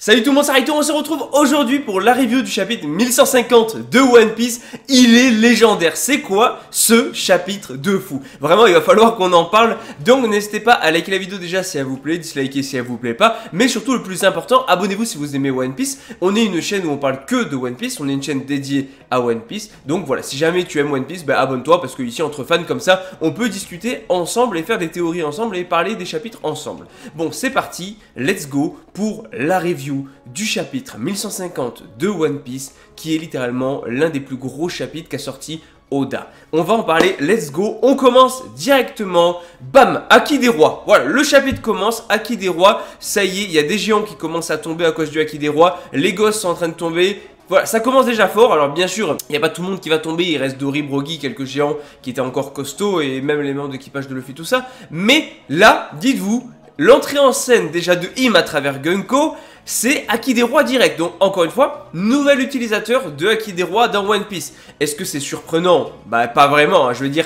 Salut tout le monde, c'est Raito, on se retrouve aujourd'hui pour la review du chapitre 1150 de One Piece. Il est légendaire, c'est quoi ce chapitre de fou? Vraiment, il va falloir qu'on en parle, donc n'hésitez pas à liker la vidéo déjà si elle vous plaît, disliker si elle vous plaît pas, mais surtout le plus important, abonnez-vous si vous aimez One Piece. On est une chaîne où on parle que de One Piece, on est une chaîne dédiée à One Piece, donc voilà, si jamais tu aimes One Piece, bah abonne-toi parce que ici entre fans comme ça, on peut discuter ensemble et faire des théories ensemble et parler des chapitres ensemble. Bon, c'est parti, let's go pour la review du chapitre 1150 de One Piece, qui est littéralement l'un des plus gros chapitres qu'a sorti Oda. On va en parler, let's go, on commence directement, bam, Haki des Rois. Voilà, le chapitre commence, Haki des Rois, ça y est, il y a des géants qui commencent à tomber à cause du Haki des Rois, les gosses sont en train de tomber. Voilà, ça commence déjà fort. Alors bien sûr, il n'y a pas tout le monde qui va tomber, il reste Dory, Brogy, quelques géants qui étaient encore costauds et même les membres d'équipage de Luffy, tout ça. Mais là, dites-vous, l'entrée en scène déjà de Im à travers Gunko, c'est Haki des Rois direct. Donc encore une fois, nouvel utilisateur de Haki des Rois dans One Piece. Est-ce que c'est surprenant? Bah pas vraiment, hein. Je veux dire,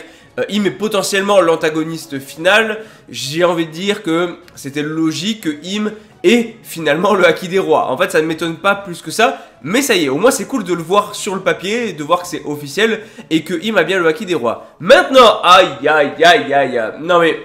Im est potentiellement l'antagoniste final. J'ai envie de dire que c'était logique que Im ait finalement le Haki des Rois. En fait, ça ne m'étonne pas plus que ça. Mais ça y est, au moins c'est cool de le voir sur le papier, de voir que c'est officiel et que Im a bien le Haki des Rois. Maintenant, aïe aïe aïe aïe aïe. Non mais...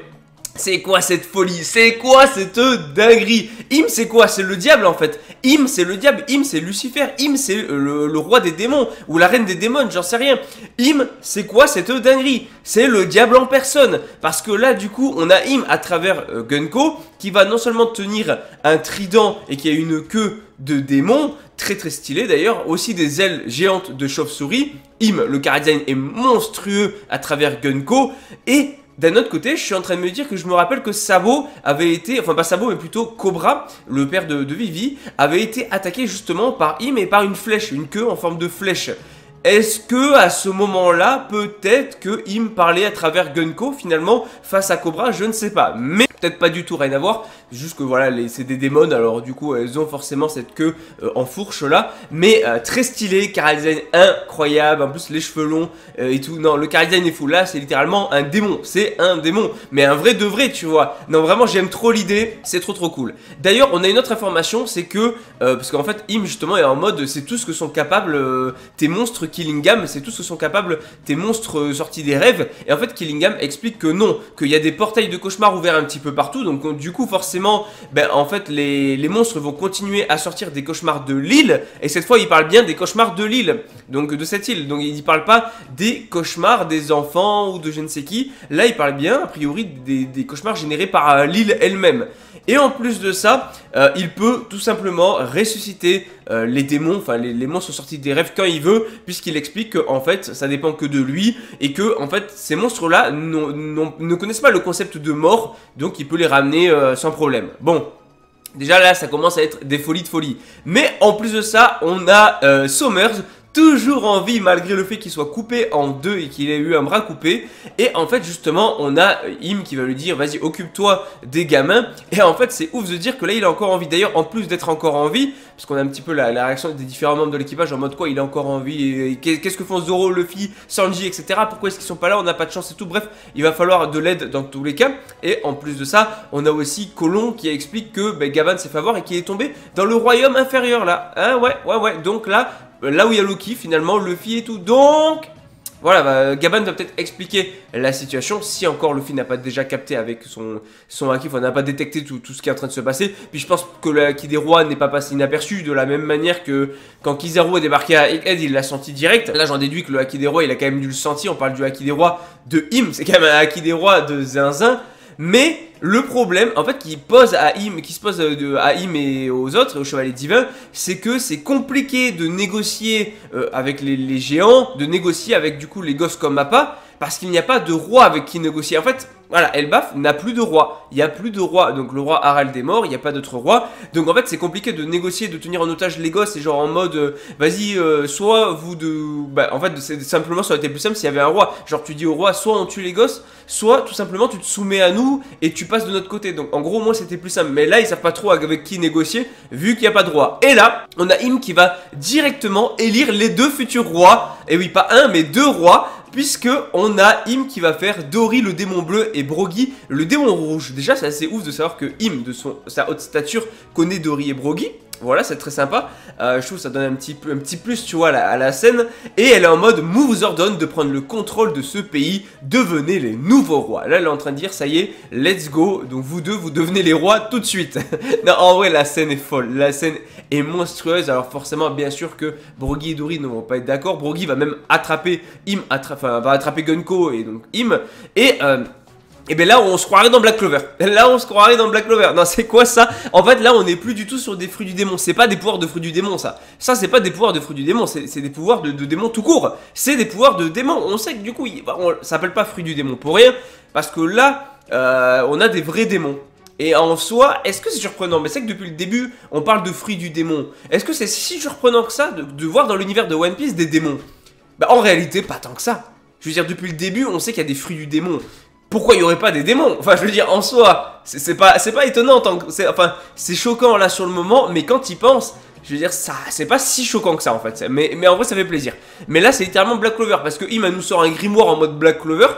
c'est quoi cette folie? C'est quoi cette dinguerie? Im c'est quoi? C'est le diable en fait. Im c'est le diable, Im c'est Lucifer, Im c'est le roi des démons ou la reine des démons, j'en sais rien. Im c'est quoi cette dinguerie? C'est le diable en personne. Parce que là du coup on a Im à travers Gunko qui va non seulement tenir un trident et qui a une queue de démon, très très stylé d'ailleurs, aussi des ailes géantes de chauve-souris. Im, le chara-design est monstrueux à travers Gunko et... d'un autre côté, je suis en train de me dire que je me rappelle que Sabo avait été, enfin pas Sabo mais plutôt Cobra, le père de Vivi, avait été attaqué justement par Im et par une flèche, une queue en forme de flèche. Est-ce que à ce moment-là, peut-être que Im parlait à travers Gunko finalement face à Cobra, je ne sais pas. Mais peut-être pas du tout, rien à voir. Juste que voilà, c'est des démons, alors du coup elles ont forcément cette queue en fourche là. Mais très stylé, chara-design incroyable, en plus les cheveux longs et tout. Non, le chara-design est fou, là c'est littéralement un démon, c'est un démon. Mais un vrai de vrai, tu vois. Non vraiment j'aime trop l'idée, c'est trop cool. D'ailleurs on a une autre information, c'est que, parce qu'en fait Im justement est en mode, c'est tout ce que sont capables tes monstres Killingham, c'est tout ce que sont capables tes monstres sortis des rêves. Et en fait Killingham explique que non, qu'il y a des portails de cauchemar ouverts un petit peu partout. Donc du coup forcément, ben, en fait les monstres vont continuer à sortir des cauchemars de l'île. Et cette fois il parle bien des cauchemars de l'île, donc de cette île. Donc il ne parle pas des cauchemars des enfants ou de je ne sais qui. Là il parle bien a priori des cauchemars générés par l'île elle-même. Et en plus de ça, il peut tout simplement ressusciter les démons, enfin les monstres sortis des rêves quand il veut, puisqu'il explique que en fait ça dépend que de lui et que en fait ces monstres là ne connaissent pas le concept de mort, donc il peut les ramener sans problème. Bon, déjà là ça commence à être des folies de folie. Mais en plus de ça, on a Sommers, toujours en vie malgré le fait qu'il soit coupé en deux et qu'il ait eu un bras coupé. Et en fait justement on a Im qui va lui dire vas-y occupe-toi des gamins. Et en fait c'est ouf de dire que là il est encore en vie. D'ailleurs en plus d'être encore en vie, parce qu'on a un petit peu la réaction des différents membres de l'équipage en mode quoi il est encore en vie et qu'est-ce que font Zoro, Luffy, Sanji etc. Pourquoi est-ce qu'ils sont pas là, on n'a pas de chance et tout. Bref, il va falloir de l'aide dans tous les cas. Et en plus de ça on a aussi Colon qui explique que ben, Gavan s'est fait avoir et qu'il est tombé dans le royaume inférieur là, hein, ouais, donc là où il y a Loki finalement, Luffy et tout. Donc voilà, bah, Gavan va peut-être expliquer la situation si encore Luffy n'a pas déjà capté avec son haki, enfin n'a pas détecté tout ce qui est en train de se passer. Puis je pense que le haki des rois n'est pas passé inaperçu de la même manière que quand Kizaru est débarqué à Egghead, il l'a senti direct. Là j'en déduis que le haki des rois il a quand même dû le sentir. On parle du haki des rois de Im, c'est quand même un haki des rois de Zinzin. Mais le problème, en fait, qui se pose à Im et aux autres, aux chevaliers divins, c'est que c'est compliqué de négocier avec les géants, de négocier avec du coup les gosses comme Mappa, parce qu'il n'y a pas de roi avec qui négocier. En fait, voilà, Elbaf n'a plus de roi. Il n'y a plus de roi. Donc le roi Harald est mort, il n'y a pas d'autre roi. Donc en fait, c'est compliqué de négocier, de tenir en otage les gosses. Et genre en mode, vas-y, soit vous de... Bah, en fait, simplement, ça aurait été plus simple s'il y avait un roi. Genre tu dis au roi, soit on tue les gosses, soit tout simplement tu te soumets à nous et tu passes de notre côté. Donc en gros, moi, c'était plus simple. Mais là, ils savent pas trop avec qui négocier, vu qu'il n'y a pas de roi. Et là, on a Im qui va directement élire les deux futurs rois. Et oui, pas un, mais deux rois. Puisque on a Im qui va faire Dory le démon bleu et Brogy le démon rouge. Déjà c'est assez ouf de savoir que Im de sa haute stature connaît Dory et Brogy. Voilà, c'est très sympa. Je trouve que ça donne un petit plus, tu vois, à la scène. Et elle est en mode, Mou vous ordonne de prendre le contrôle de ce pays. Devenez les nouveaux rois. Là, elle est en train de dire, ça y est, let's go. Donc vous deux, vous devenez les rois tout de suite. Non, en vrai, la scène est folle. La scène est monstrueuse. Alors forcément, bien sûr que Brogy et Dory ne vont pas être d'accord. Brogy va même attraper va attraper Gunko et donc Im. Et bien là on se croirait dans Black Clover. Là on se croirait dans Black Clover. Non, c'est quoi ça? En fait là on n'est plus du tout sur des fruits du démon. C'est pas des pouvoirs de fruits du démon ça. Ça c'est pas des pouvoirs de fruits du démon. C'est des pouvoirs de démon tout court. C'est des pouvoirs de démon. On sait que du coup ça s'appelle pas fruits du démon pour rien. Parce que là on a des vrais démons. Et en soi, est-ce que c'est surprenant? Mais c'est que depuis le début on parle de fruits du démon. Est-ce que c'est si surprenant que ça de voir dans l'univers de One Piece des démons? Bah en réalité pas tant que ça. Je veux dire depuis le début on sait qu'il y a des fruits du démon. Pourquoi il n'y aurait pas des démons? Enfin, je veux dire, en soi, c'est pas étonnant. Enfin, c'est choquant là sur le moment, mais quand il pense, je veux dire, ça, c'est pas si choquant que ça en fait. Mais en vrai, ça fait plaisir. Mais là, c'est littéralement Black Clover parce que Im nous sort un grimoire en mode Black Clover.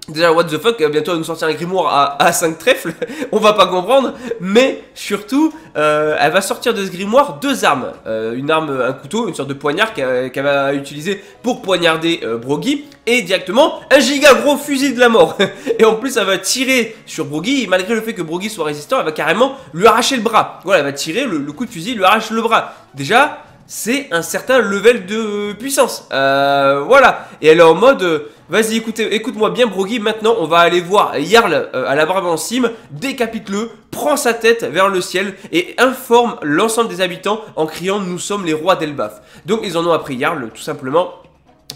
Déjà, what the fuck, bientôt elle va nous sortir un grimoire à 5 trèfles, on va pas comprendre, mais surtout, elle va sortir de ce grimoire 2 armes. Une arme, un couteau, une sorte de poignard qu'elle va utiliser pour poignarder Brogy, et directement un giga gros fusil de la mort. Et en plus, elle va tirer sur Brogy, et malgré le fait que Brogy soit résistant, elle va carrément lui arracher le bras. Voilà, elle va tirer, le coup de fusil lui arrache le bras. Déjà, c'est un certain level de puissance. Voilà, et elle est en mode... Vas-y, écoute-moi bien, Brogy. Maintenant, on va aller voir Jarl à la barbe en cime. Décapite-le, prend sa tête vers le ciel et informe l'ensemble des habitants en criant « Nous sommes les rois d'Elbaf ». Donc, ils en ont appris Jarl, tout simplement.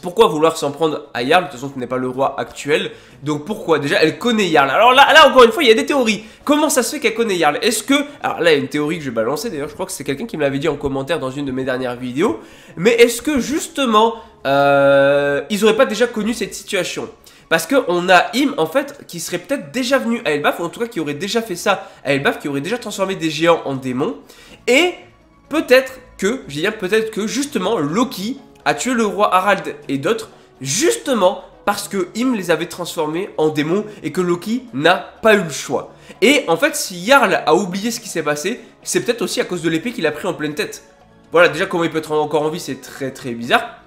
Pourquoi vouloir s'en prendre à Jarl? De toute façon, ce n'est pas le roi actuel. Donc pourquoi? Déjà, elle connaît Jarl. Alors là, encore une fois, il y a des théories. Comment ça se fait qu'elle connaît Jarl? Est-ce que... Alors là, il y a une théorie que je vais balancer. D'ailleurs, je crois que c'est quelqu'un qui me l'avait dit en commentaire dans une de mes dernières vidéos. Mais est-ce que, justement, ils n'auraient pas déjà connu cette situation? Parce qu'on a Im, en fait, qui serait peut-être déjà venu à Elbaf, ou en tout cas qui aurait déjà fait ça à Elbaf, qui aurait déjà transformé des géants en démons. Et peut-être que, je dis bien peut-être que, justement, Loki a tué le roi Harald et d'autres, justement parce que Im les avait transformés en démons et que Loki n'a pas eu le choix. Et en fait, si Jarl a oublié ce qui s'est passé, c'est peut-être aussi à cause de l'épée qu'il a pris en pleine tête. Voilà, déjà comment il peut être encore en vie, c'est très bizarre.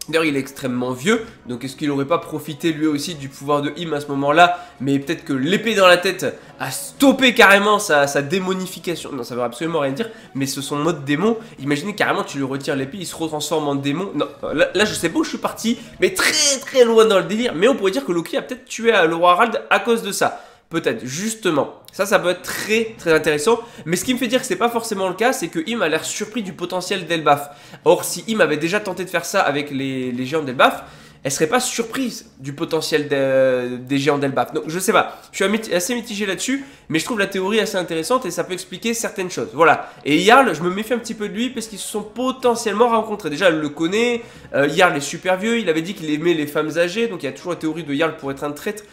D'ailleurs, il est extrêmement vieux, donc est-ce qu'il n'aurait pas profité lui aussi du pouvoir de Im à ce moment-là? Mais peut-être que l'épée dans la tête a stoppé carrément sa démonification. Non, ça veut absolument rien dire, mais ce son mode démon. Imaginez carrément, tu lui retires l'épée, il se retransforme en démon. Non, là je sais pas où je suis parti, mais très loin dans le délire. Mais on pourrait dire que Loki a peut-être tué le roi Harald à cause de ça. Peut-être, justement. Ça peut être très intéressant. Mais ce qui me fait dire que c'est pas forcément le cas, c'est que Im a l'air surpris du potentiel d'Elbaf. Or, si Im avait déjà tenté de faire ça avec les géants d'Elbaf, elle serait pas surprise du potentiel des géants d'Elbaf. Donc, je sais pas. Je suis assez mitigé là-dessus, mais je trouve la théorie assez intéressante et ça peut expliquer certaines choses. Voilà. Et Jarl, je me méfie un petit peu de lui parce qu'ils se sont potentiellement rencontrés. Déjà, elle le connaît. Jarl est super vieux. Il avait dit qu'il aimait les femmes âgées. Donc, il y a toujours la théorie de Jarl pour être un traître.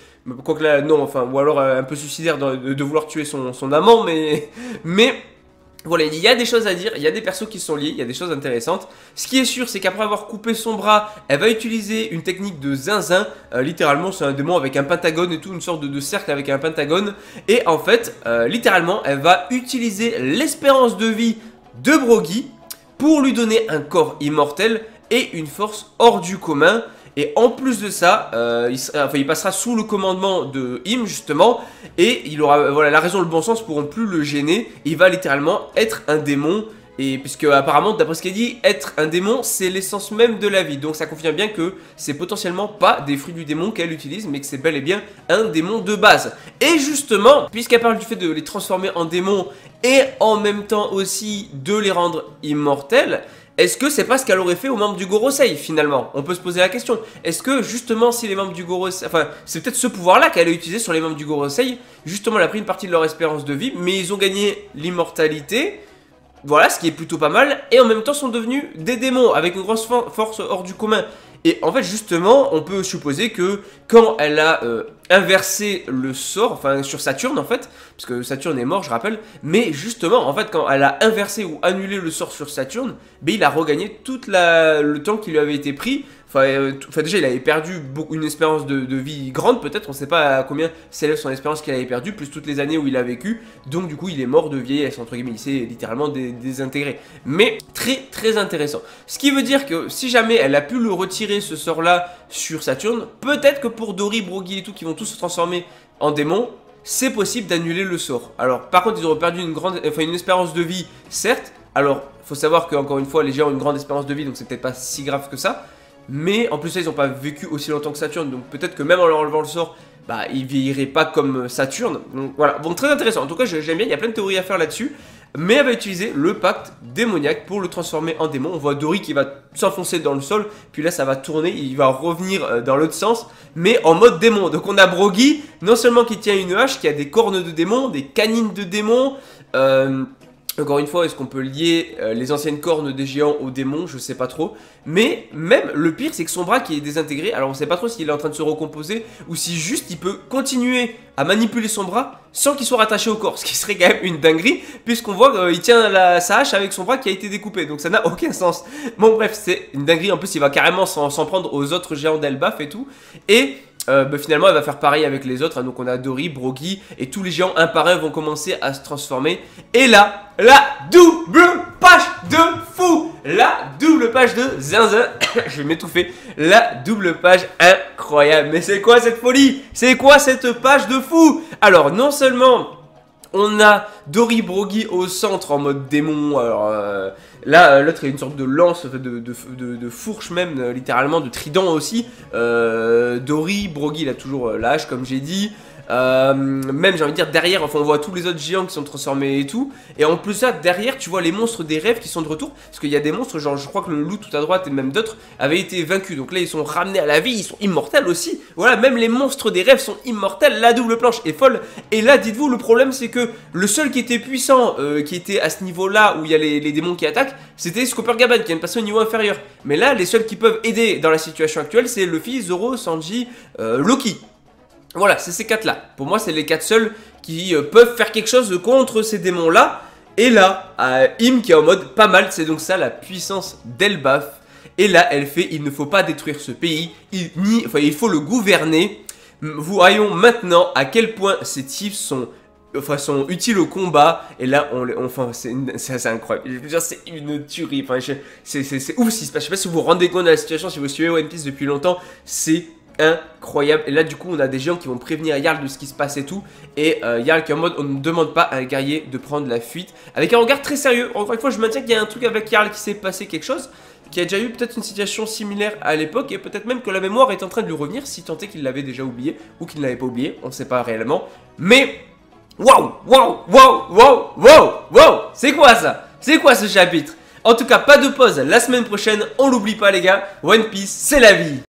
Quoique là, non, enfin, ou alors un peu suicidaire de vouloir tuer son amant, mais voilà, il y a des choses à dire, il y a des persos qui sont liés, il y a des choses intéressantes. Ce qui est sûr, c'est qu'après avoir coupé son bras, elle va utiliser une technique de zinzin. Littéralement, c'est un démon avec un pentagone et tout, une sorte de cercle avec un pentagone. Et en fait, littéralement, elle va utiliser l'espérance de vie de Brogy pour lui donner un corps immortel et une force hors du commun. Et en plus de ça, il passera sous le commandement de Im justement, et il aura, voilà, la raison et le bon sens pourront plus le gêner. Il va littéralement être un démon, et puisque apparemment, d'après ce qu'elle dit, être un démon, c'est l'essence même de la vie. Donc ça confirme bien que c'est potentiellement pas des fruits du démon qu'elle utilise, mais que c'est bel et bien un démon de base. Et justement, puisqu'elle parle du fait de les transformer en démons, et en même temps aussi de les rendre immortels, est-ce que c'est pas ce qu'elle aurait fait aux membres du Gorosei finalement? On peut se poser la question. Est-ce que justement si les membres du Gorosei... Enfin, c'est peut-être ce pouvoir-là qu'elle a utilisé sur les membres du Gorosei. Justement, elle a pris une partie de leur espérance de vie, mais ils ont gagné l'immortalité. Voilà, ce qui est plutôt pas mal. Et en même temps sont devenus des démons avec une grosse force hors du commun. Et en fait, justement, on peut supposer que quand elle a inversé le sort, enfin sur Saturne en fait, parce que Saturne est mort, je rappelle, mais justement, en fait, quand elle a inversé ou annulé le sort sur Saturne, ben, il a regagné tout le temps qui lui avait été pris, Enfin, déjà, il avait perdu une espérance de vie grande, peut-être. On sait pas à combien s'élève son espérance qu'il avait perdu, plus toutes les années où il a vécu. Donc, du coup, il est mort de vieillesse, entre guillemets. Il s'est littéralement désintégré. Mais très, très intéressant. Ce qui veut dire que si jamais elle a pu le retirer, ce sort-là, sur Saturne, peut-être que pour Dory, Broggy et tout, qui vont tous se transformer en démons, c'est possible d'annuler le sort. Alors, par contre, ils auront perdu une espérance de vie, certes. Alors, faut savoir qu'encore une fois, les géants ont une grande espérance de vie, donc c'est peut-être pas si grave que ça. Mais en plus, là, ils n'ont pas vécu aussi longtemps que Saturne, donc peut-être que même en leur enlevant le sort, bah, ils vieilliraient pas comme Saturne. Donc voilà, bon, très intéressant. En tout cas, j'aime bien, il y a plein de théories à faire là-dessus. Mais elle va utiliser le pacte démoniaque pour le transformer en démon. On voit Dory qui va s'enfoncer dans le sol, puis là, ça va tourner, il va revenir dans l'autre sens, mais en mode démon. Donc on a Broggy, non seulement qui tient une hache, qui a des cornes de démon, des canines de démon, encore une fois, est-ce qu'on peut lier les anciennes cornes des géants aux démons? Je sais pas trop. Mais même le pire, c'est que son bras qui est désintégré, alors on sait pas trop s'il est en train de se recomposer ou si juste il peut continuer à manipuler son bras sans qu'il soit rattaché au corps. Ce qui serait quand même une dinguerie, puisqu'on voit qu'il tient sa hache avec son bras qui a été découpé. Donc ça n'a aucun sens. Bon bref, c'est une dinguerie. En plus, il va carrément s'en prendre aux autres géants d'Elbaf et tout. Et finalement, elle va faire pareil avec les autres. Hein. Donc on a Dory, Broggy et tous les géants un par un vont commencer à se transformer. Et là, la double page de fou, la double page de zinzin. Je vais m'étouffer. La double page incroyable. Mais c'est quoi cette folie? C'est quoi cette page de fou? Alors non seulement on a Dory, Broggy au centre en mode démon. Alors là, l'autre est une sorte de lance, de fourche même, littéralement, de trident aussi. Dory, Broggy, il a toujours la hache, comme j'ai dit. Même j'ai envie de dire derrière, enfin on voit tous les autres géants qui sont transformés et tout. Et en plus ça, derrière tu vois les monstres des rêves qui sont de retour. Parce qu'il y a des monstres, genre je crois que le loup tout à droite et même d'autres avaient été vaincus. Donc là ils sont ramenés à la vie, ils sont immortels aussi. Voilà, même les monstres des rêves sont immortels. La double planche est folle. Et là dites-vous, le problème c'est que le seul qui était puissant, qui était à ce niveau là où il y a les démons qui attaquent, c'était Scooper-Gaban qui vient de passer au niveau inférieur. Mais là les seuls qui peuvent aider dans la situation actuelle, c'est Luffy, Zoro, Sanji, Loki. Voilà, c'est ces 4-là. Pour moi, c'est les 4 seuls qui peuvent faire quelque chose contre ces démons-là. Et là, Im qui est en mode pas mal, c'est donc ça la puissance d'Elbaf. Et là, elle fait, il ne faut pas détruire ce pays, il faut le gouverner. Voyons maintenant à quel point ces types sont utiles au combat. Et là, c'est incroyable. Je veux dire, c'est une tuerie. Enfin, c'est ouf ce qui se passe. Je sais pas si vous vous rendez compte de la situation, si vous suivez One Piece depuis longtemps, c'est incroyable. Et là du coup on a des géants qui vont prévenir Jarl de ce qui se passe et tout. Et Jarl qui est en mode on ne demande pas à un guerrier de prendre la fuite, avec un regard très sérieux. Encore une fois je maintiens qu'il y a un truc avec Jarl qui s'est passé quelque chose, qui a déjà eu peut-être une situation similaire à l'époque. Et peut-être même que la mémoire est en train de lui revenir, si tant est qu'il l'avait déjà oublié ou qu'il ne l'avait pas oublié, on ne sait pas réellement. Mais waouh, waouh, waouh, waouh, waouh, waouh, c'est quoi ça? C'est quoi ce chapitre? En tout cas pas de pause la semaine prochaine, on l'oublie pas les gars, One Piece c'est la vie.